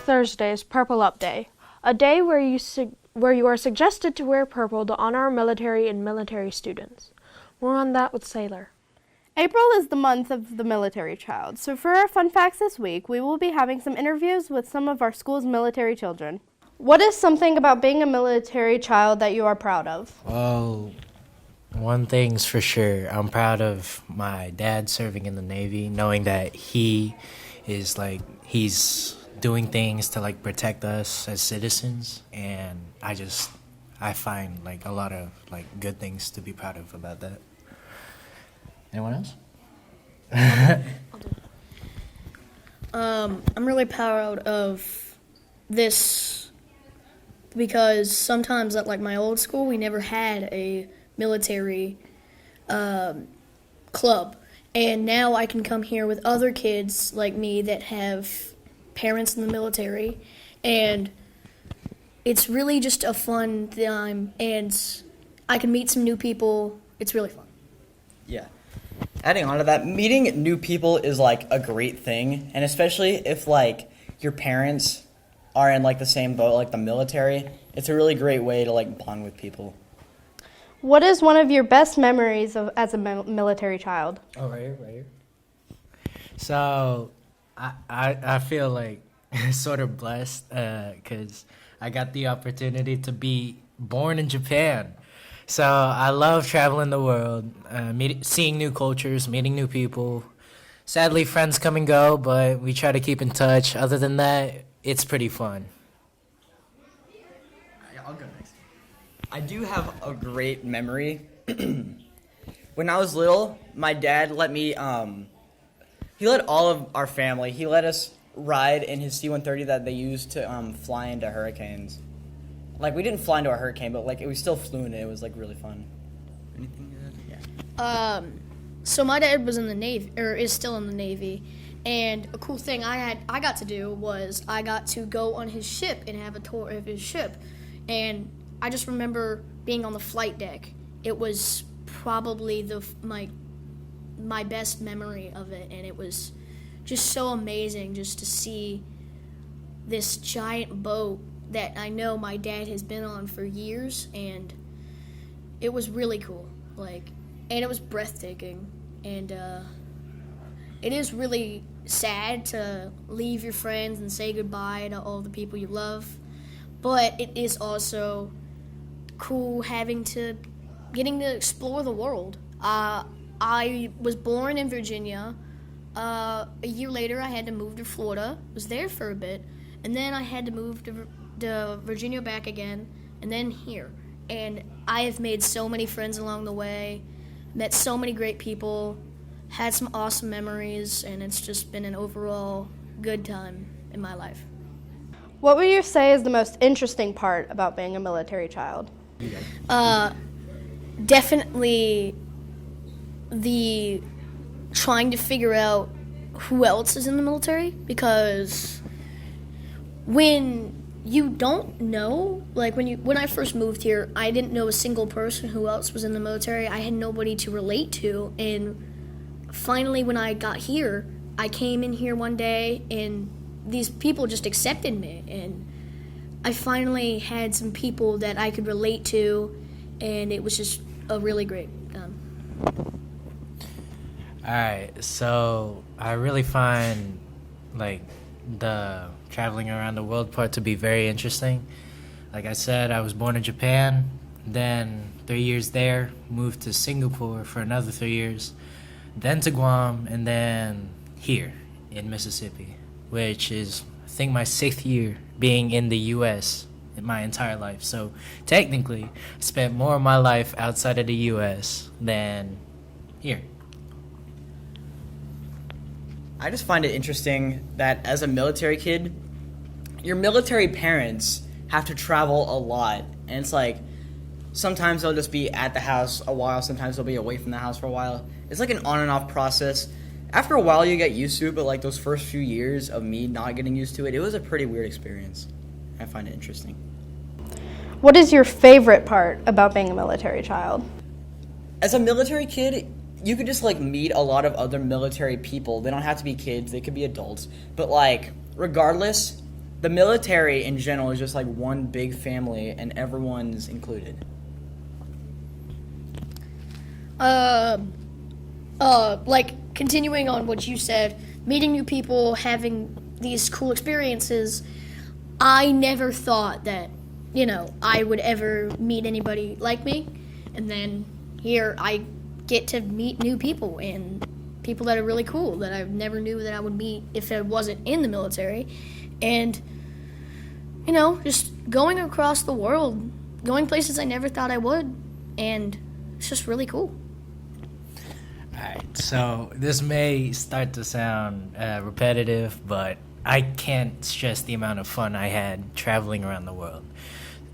Thursday is Purple Up Day, a day where you are suggested to wear purple to honor our military and military students. More on that with Sailor. April is the month of the military child, so for our fun facts this week, we will be having some interviews with some of our school's military children. What is something about being a military child that you are proud of? Well, one thing's for sure. I'm proud of my dad serving in the Navy, knowing that he's doing things to protect us as citizens, and I find a lot of good things to be proud of about that. Anyone else? I'm really proud of this because sometimes at my old school we never had a military club, and now I can come here with other kids like me that have parents in the military, and it's really just a fun time, and I can meet some new people. It's really fun. Yeah. Adding on to that, meeting new people is a great thing, and especially if your parents are in the same boat, like the military, it's a really great way to bond with people. What is one of your best memories as a military child? Oh, right here. So, I feel sort of blessed because I got the opportunity to be born in Japan. So I love traveling the world, seeing new cultures, meeting new people. Sadly, friends come and go, but we try to keep in touch. Other than that, it's pretty fun. I'll go next. I do have a great memory. When I was little, my dad let me, he let all of our family, he let us ride in his C-130 that they used to fly into hurricanes. We didn't fly into a hurricane, but we still flew in it. It was really fun. Anything to add? Yeah. So my dad was in the Navy, or is still in the Navy, and a cool thing I got to do was I got to go on his ship and have a tour of his ship, and I just remember being on the flight deck. It was probably my best memory of it, and it was just so amazing just to see this giant boat that I know my dad has been on for years, and it was really cool. And it was breathtaking, and it is really sad to leave your friends and say goodbye to all the people you love, but it is also cool getting to explore the world. I was born in Virginia. A year later, I had to move to Florida. Was there for a bit, and then I had to move to Virginia back again, and then here. And I have made so many friends along the way, met so many great people, had some awesome memories, and it's just been an overall good time in my life. What would you say is the most interesting part about being a military child? Definitely the trying to figure out who else is in the military, because when you don't know, when I first moved here, I didn't know a single person who else was in the military. I had nobody to relate to, and finally when I got here, I came in here one day and these people just accepted me, and I finally had some people that I could relate to, and it was just a really great time. Alright, so I really find the traveling around the world part to be very interesting. Like I said, I was born in Japan, then 3 years there, moved to Singapore for another 3 years, then to Guam, and then here in Mississippi, which is, I think, my 6th year being in the U.S. in my entire life. So technically, I spent more of my life outside of the U.S. than here. I just find it interesting that as a military kid, your military parents have to travel a lot. And it's sometimes they'll just be at the house a while, sometimes they'll be away from the house for a while. It's an on and off process. After a while you get used to it, but those first few years of me not getting used to it, it was a pretty weird experience. I find it interesting. What is your favorite part about being a military child? As a military kid, you could just meet a lot of other military people. They don't have to be kids, they could be adults. But regardless, the military in general is just like one big family and everyone's included. Like continuing on what you said, meeting new people, having these cool experiences. I never thought that, I would ever meet anybody like me. And then here I get to meet new people and people that are really cool that I never knew that I would meet if I wasn't in the military. And, just going across the world, going places I never thought I would. And it's just really cool. Alright, so this may start to sound repetitive, but I can't stress the amount of fun I had traveling around the world.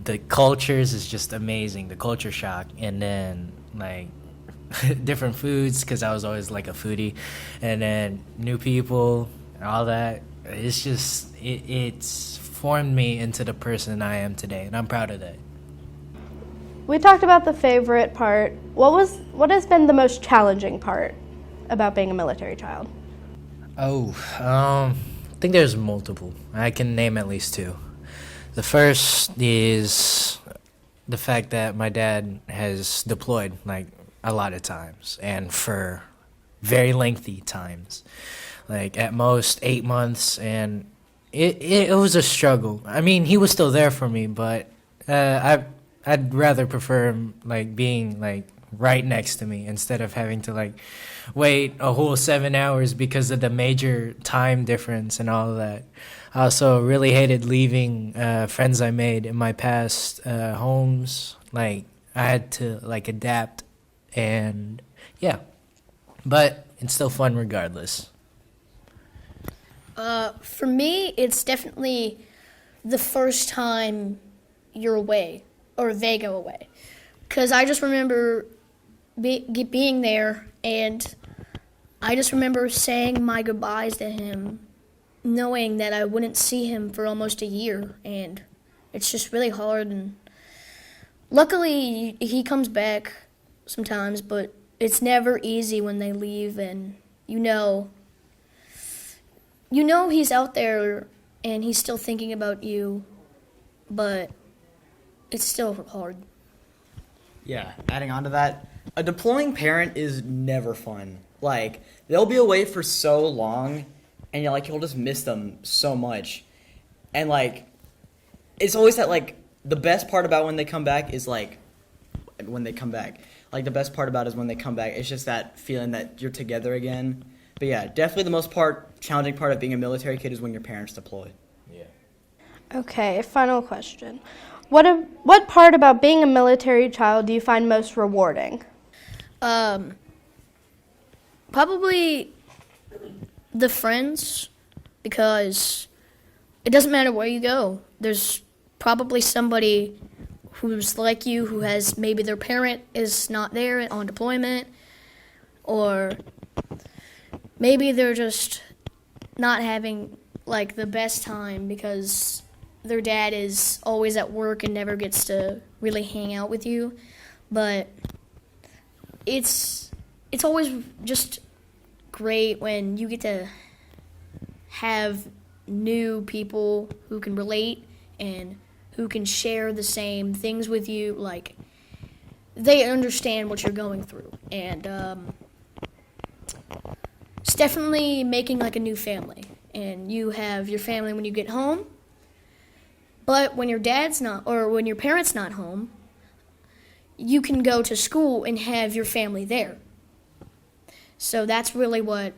The cultures is just amazing, the culture shock, and then like different foods because I was always like a foodie, and then new people and all that. It's just it's formed me into the person I am today, and I'm proud of that. We talked about the favorite part. What has been the most challenging part about being a military child? I think there's multiple. I can name at least two. The first is the fact that my dad has deployed like a lot of times and for very lengthy times, like at most 8 months, and it was a struggle. I mean, he was still there for me, but I'd rather prefer him like being like right next to me instead of having to like wait a whole 7 hours because of the major time difference and all of that. I also really hated leaving friends I made in my past homes. Like I had to like adapt, and yeah, but it's still fun regardless. For me, it's definitely the first time you're away, or they go away. Because I just remember being there, and I just remember saying my goodbyes to him, knowing that I wouldn't see him for almost a year, and it's just really hard. And luckily, he comes back sometimes, but it's never easy when they leave, and you know he's out there, and he's still thinking about you, but it's still hard. Yeah, adding on to that, a deploying parent is never fun. Like, they'll be away for so long, and you'll just miss them so much. And, it's always that, the best part about when they come back is, when they come back. The best part about it is when they come back. It's just that feeling that you're together again. But, yeah, definitely the most challenging part of being a military kid is when your parents deploy. Yeah. Okay, final question. What part about being a military child do you find most rewarding? Probably the friends, because it doesn't matter where you go. There's probably somebody who's like you, who has maybe their parent is not there on deployment, or maybe they're just not having the best time because their dad is always at work and never gets to really hang out with you. But it's always just great when you get to have new people who can relate and who can share the same things with you. They understand what you're going through, and it's definitely making a new family. And you have your family when you get home, but when your dad's not, or when your parents not home, you can go to school and have your family there. So that's really what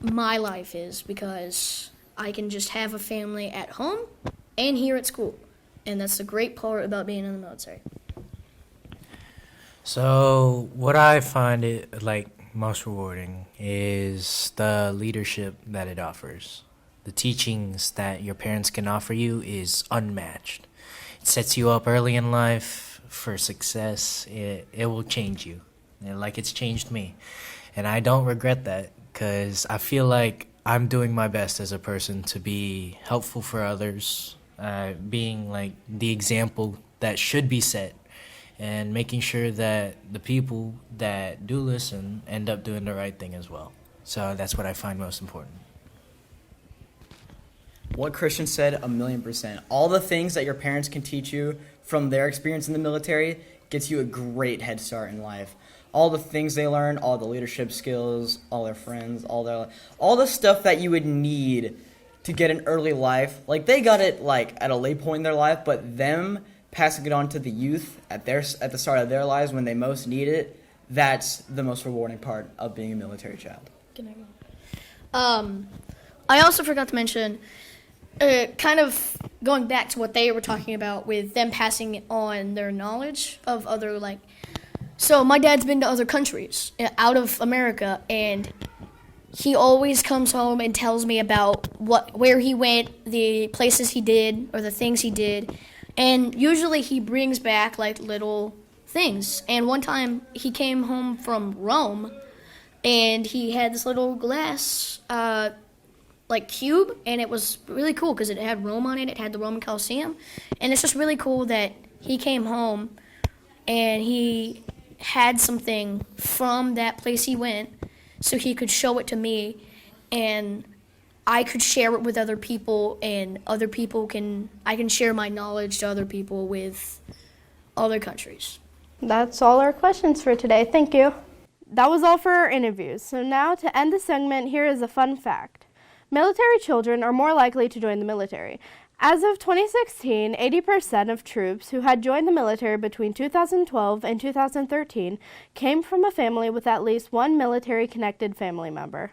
my life is, because I can just have a family at home and here at school. And that's the great part about being in the military. So what I find it most rewarding is the leadership that it offers. The teachings that your parents can offer you is unmatched. It sets you up early in life for success. It will change you, like it's changed me. And I don't regret that, because I feel like I'm doing my best as a person to be helpful for others, being the example that should be set, and making sure that the people that do listen end up doing the right thing as well. So that's what I find most important. What Christian said, 1,000,000%. All the things that your parents can teach you from their experience in the military gets you a great head start in life. All the things they learn, all the leadership skills, all their friends, all the stuff that you would need to get an early life. Like, they got it like at a late point in their life, but them passing it on to the youth at the start of their lives when they most need it, that's the most rewarding part of being a military child. I also forgot to mention, kind of going back to what they were talking about with them passing on their knowledge of other, like, so my dad's been to other countries out of America, and he always comes home and tells me about where he went, the places he did, or the things he did, and usually he brings back like little things. And one time he came home from Rome, and he had this little glass like cube, and it was really cool because it had Rome on it. It had the Roman Colosseum, and it's just really cool that he came home and he had something from that place he went, so he could show it to me, and I could share it with other people, and I can share my knowledge to other people with other countries. That's all our questions for today. Thank you. That was all for our interviews. So now to end the segment, here is a fun fact. Military children are more likely to join the military. As of 2016, 80% of troops who had joined the military between 2012 and 2013 came from a family with at least one military-connected family member.